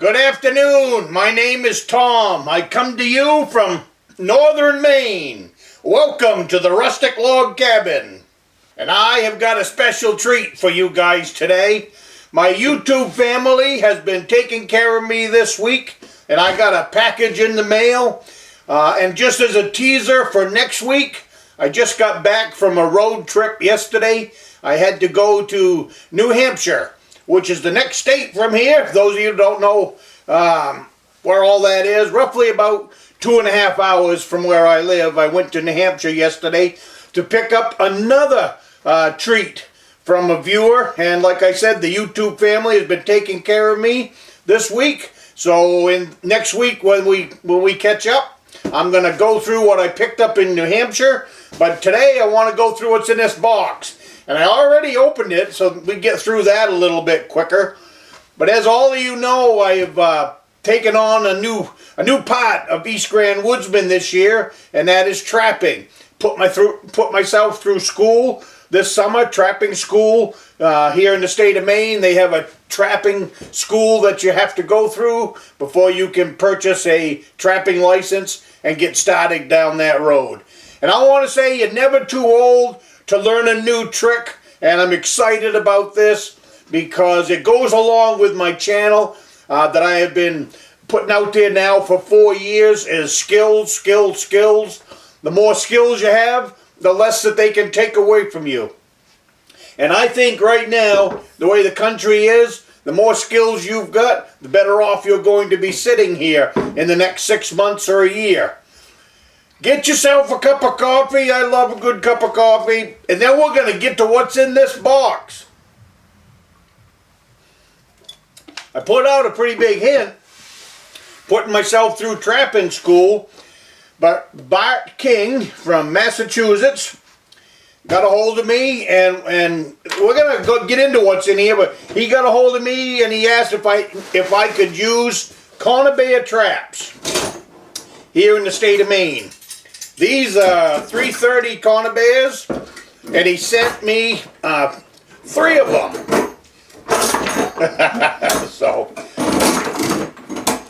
Good afternoon. My name is Tom. I come to you from Northern Maine. Welcome to the Rustic Log Cabin. And I have got a special treat for you guys today. My YouTube family has been taking care of me this week, and I got a package in the mail. And just as a teaser for next week, I just got back from a road trip yesterday. I had to go to New Hampshire, which is the next state from here. Those of you who don't know where all that is, roughly about 2.5 hours from where I live. I went to New Hampshire yesterday to pick up another treat from a viewer. And like I said, the YouTube family has been taking care of me this week. So next week when we catch up, I'm going to go through what I picked up in New Hampshire. But today I want to go through what's in this box. And I already opened it, so we get through that a little bit quicker. But as all of you know, I have taken on a new part of East Grand Woodsman this year, and that is trapping. Put myself through school this summer, trapping school here in the state of Maine. They have a trapping school that you have to go through before you can purchase a trapping license and get started down that road. And I want to say you're never too old to learn a new trick, and I'm excited about this because it goes along with my channel that I have been putting out there now for 4 years is skills, skills, skills. The more skills you have, the less that they can take away from you. And I think right now, the way the country is, the more skills you've got, the better off you're going to be sitting here in the next 6 months or a year. Get yourself a cup of coffee. I love a good cup of coffee. And then we're going to get to what's in this box. I put out a pretty big hint, putting myself through trapping school. But Bart King from Massachusetts got a hold of me, and we're going to go get into what's in here. But he got a hold of me, and he asked if I could use conibear traps here in the state of Maine. These are 330 conibears, and he sent me 3 of them. So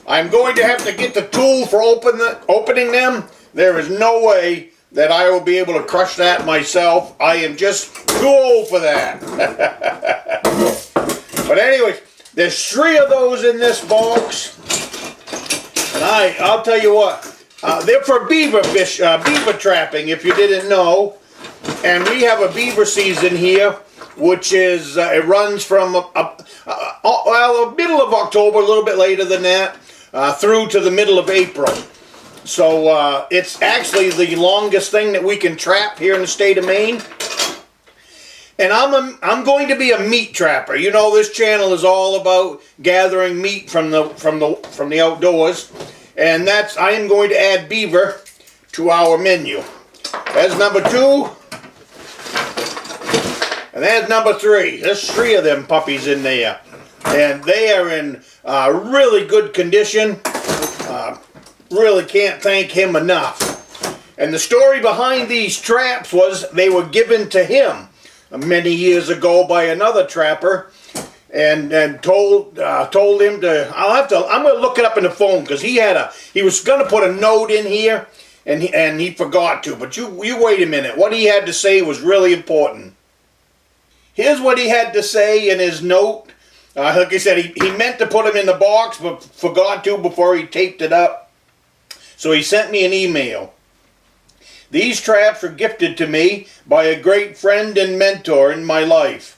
I'm going to have to get the tool for opening them. There is no way that I will be able to crush that myself. I am just too old for that. But anyways, there's 3 of those in this box, and I'll tell you what. They're for beaver trapping, if you didn't know. And we have a beaver season here, which is, it runs from, the middle of October, a little bit later than that, through to the middle of April. So it's actually the longest thing that we can trap here in the state of Maine. And I'm going to be a meat trapper. You know, this channel is all about gathering meat from the outdoors. And I am going to add beaver to our menu. That's number 2. And that's number 3. There's 3 of them puppies in there. And they are in really good condition. Really can't thank him enough. And the story behind these traps was they were given to him many years ago by another trapper. And told him to. I'm going to look it up in the phone because he was going to put a note in here, and he forgot to. But you wait a minute. What he had to say was really important. Here's what he had to say in his note. Like I said, he meant to put them in the box, but forgot to before he taped it up. So he sent me an email. These traps were gifted to me by a great friend and mentor in my life.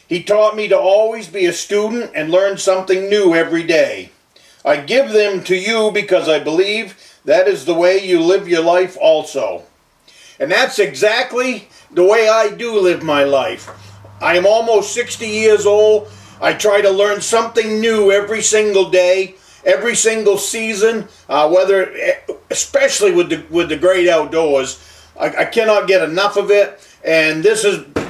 He taught me to always be a student and learn something new every day. I give them to you because I believe that is the way you live your life also. And that's exactly the way I do live my life. I am almost 60 years old. I try to learn something new every single day, every single season, especially with the great outdoors. I cannot get enough of it. And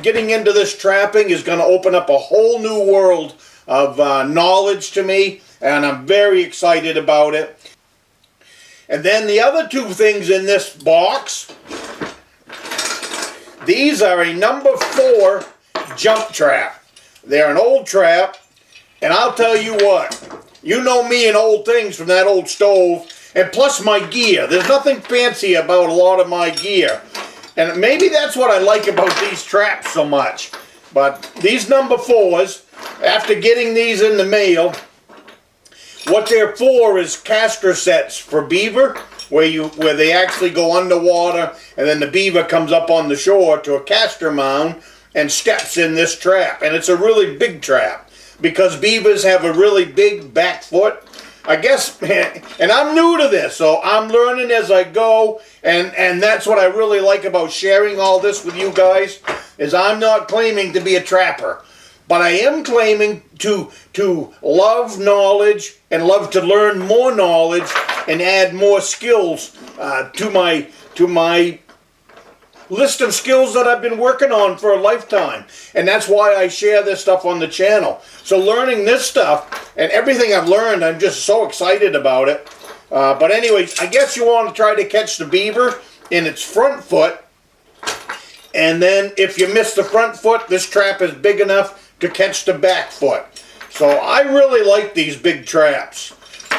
getting into this trapping is going to open up a whole new world of knowledge to me, and I'm very excited about it. And then the other 2 things in this box, these are a number 4 jump trap. They're an old trap, and I'll tell you what, You know me and old things from that old stove, and plus my gear. There's nothing fancy about a lot of my gear. And maybe that's what I like about these traps so much. But these number 4s, after getting these in the mail, what they're for is caster sets for beaver, where they actually go underwater, and then the beaver comes up on the shore to a caster mound and steps in this trap. And it's a really big trap, because beavers have a really big back foot. I guess, and I'm new to this, so I'm learning as I go, and that's what I really like about sharing all this with you guys, is I'm not claiming to be a trapper, but I am claiming to love knowledge and love to learn more knowledge and add more skills to my list of skills that I've been working on for a lifetime. And that's why I share this stuff on the channel. So learning this stuff and everything I've learned, I'm just so excited about it. But anyways, I guess you want to try to catch the beaver in its front foot. And then if you miss the front foot, this trap is big enough to catch the back foot. So I really like these big traps.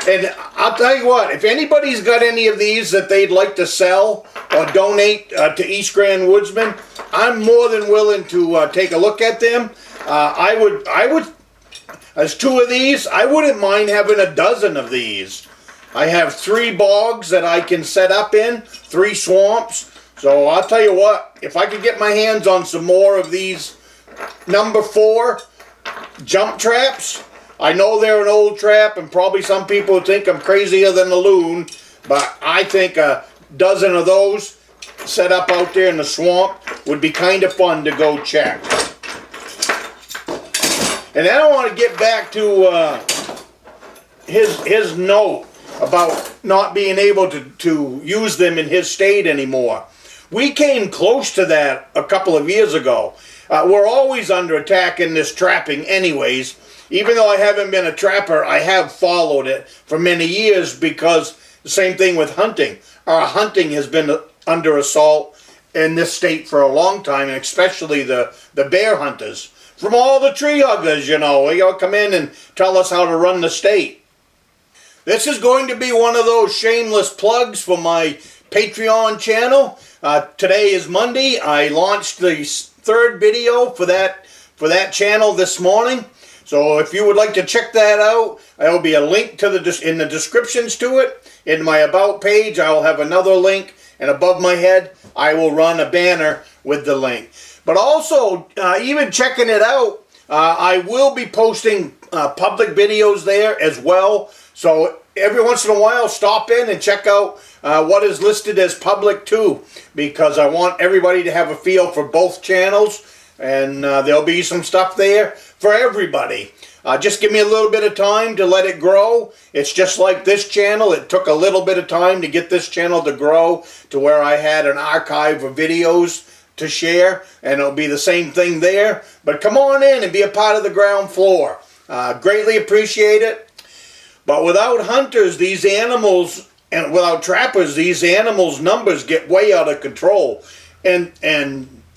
And I'll tell you what, if anybody's got any of these that they'd like to sell or donate to East Grand Woodsman, I'm more than willing to take a look at them. I would, as 2 of these, I wouldn't mind having a dozen of these. I have 3 bogs that I can set up in, 3 swamps. So I'll tell you what, if I could get my hands on some more of these number 4 jump traps, I know they're an old trap, and probably some people think I'm crazier than a loon, but I think a dozen of those set up out there in the swamp would be kind of fun to go check. And then I want to get back to his note about not being able to use them in his state anymore. We came close to that a couple of years ago. We're always under attack in this trapping anyways. Even though I haven't been a trapper, I have followed it for many years, because the same thing with hunting. Our hunting has been under assault in this state for a long time, and especially the bear hunters. From all the tree huggers, you know, they all come in and tell us how to run the state. This is going to be one of those shameless plugs for my Patreon channel. Today is Monday. I launched the 3rd video for that channel this morning. So if you would like to check that out, there will be a link to in the descriptions to it. In my About page, I will have another link, and above my head, I will run a banner with the link. But also, even checking it out, I will be posting public videos there as well. So every once in a while, stop in and check out what is listed as public too, because I want everybody to have a feel for both channels. And there'll be some stuff there for everybody. Just give me a little bit of time to let it grow. It's just like this channel. It took a little bit of time to get this channel to grow to where I had an archive of videos to share. And it'll be the same thing there. But come on in and be a part of the ground floor. Greatly appreciate it. But without hunters, these animals, and without trappers, these animals' numbers get way out of control. And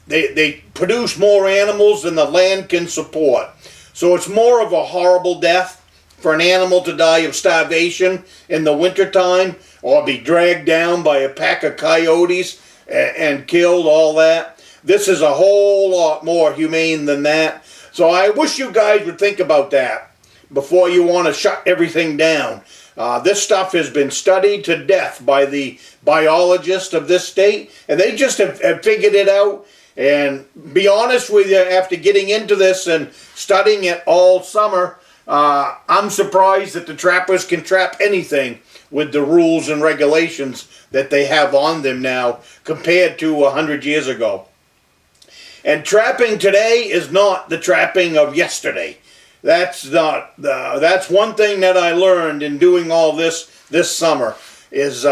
they produce more animals than the land can support. So it's more of a horrible death for an animal to die of starvation in the wintertime, or be dragged down by a pack of coyotes and killed, all that. This is a whole lot more humane than that. So I wish you guys would think about that before you want to shut everything down. This stuff has been studied to death by the biologists of this state, and they just have figured it out. And be honest with you, after getting into this and studying it all summer, I'm surprised that the trappers can trap anything with the rules and regulations that they have on them now compared to 100 years ago. And trapping today is not the trapping of yesterday. That's one thing that I learned in doing all this summer, is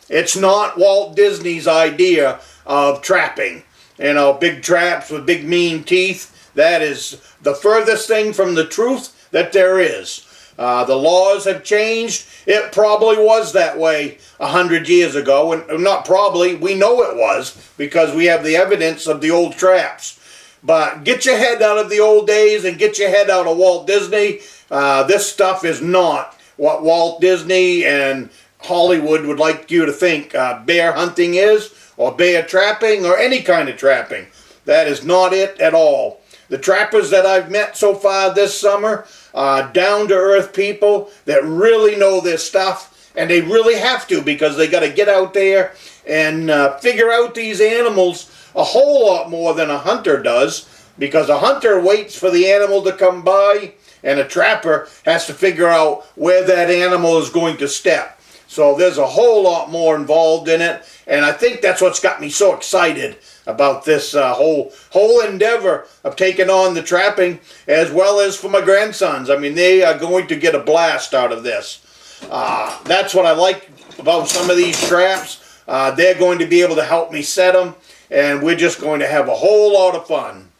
it's not Walt Disney's idea of trapping. You know, big traps with big mean teeth. That is the furthest thing from the truth that there is. The laws have changed. It probably was that way 100 years ago. And not probably, we know it was, because we have the evidence of the old traps. But get your head out of the old days and get your head out of Walt Disney. This stuff is not what Walt Disney and Hollywood would like you to think bear hunting is, or bear trapping, or any kind of trapping. That is not it at all. The trappers that I've met so far this summer are down-to-earth people that really know their stuff, and they really have to, because they got to get out there and figure out these animals a whole lot more than a hunter does, because a hunter waits for the animal to come by, and a trapper has to figure out where that animal is going to step. So there's a whole lot more involved in it, and I think that's what's got me so excited about this whole endeavor of taking on the trapping, as well as for my grandsons. I mean, they are going to get a blast out of this. That's what I like about some of these traps. They're going to be able to help me set them, and we're just going to have a whole lot of fun.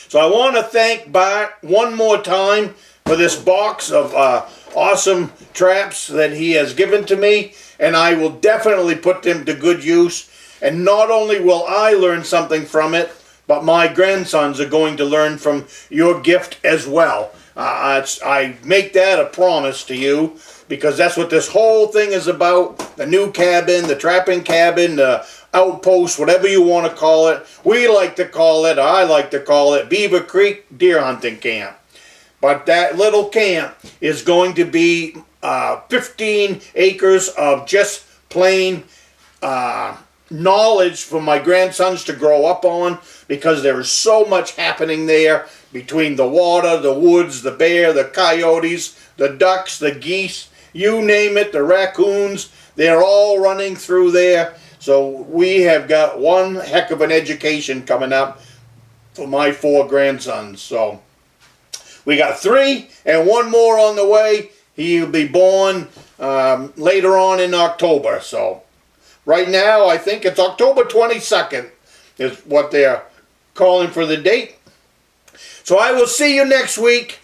So I want to thank Bart one more time for this box of awesome traps that he has given to me, and I will definitely put them to good use. And not only will I learn something from it, but my grandsons are going to learn from your gift as well. I make that a promise to you, because that's what this whole thing is about. The new cabin, the trapping cabin, the outpost, whatever you want to call it. I like to call it Beaver Creek Deer Hunting Camp. But that little camp is going to be 15 acres of just plain knowledge for my grandsons to grow up on, because there is so much happening there between the water, the woods, the bear, the coyotes, the ducks, the geese, you name it, the raccoons. They're all running through there. So we have got one heck of an education coming up for my 4 grandsons. So we got 3 and 1 more on the way. He'll be born later on in October. So right now, I think it's October 22nd is what they're calling for the date. So I will see you next week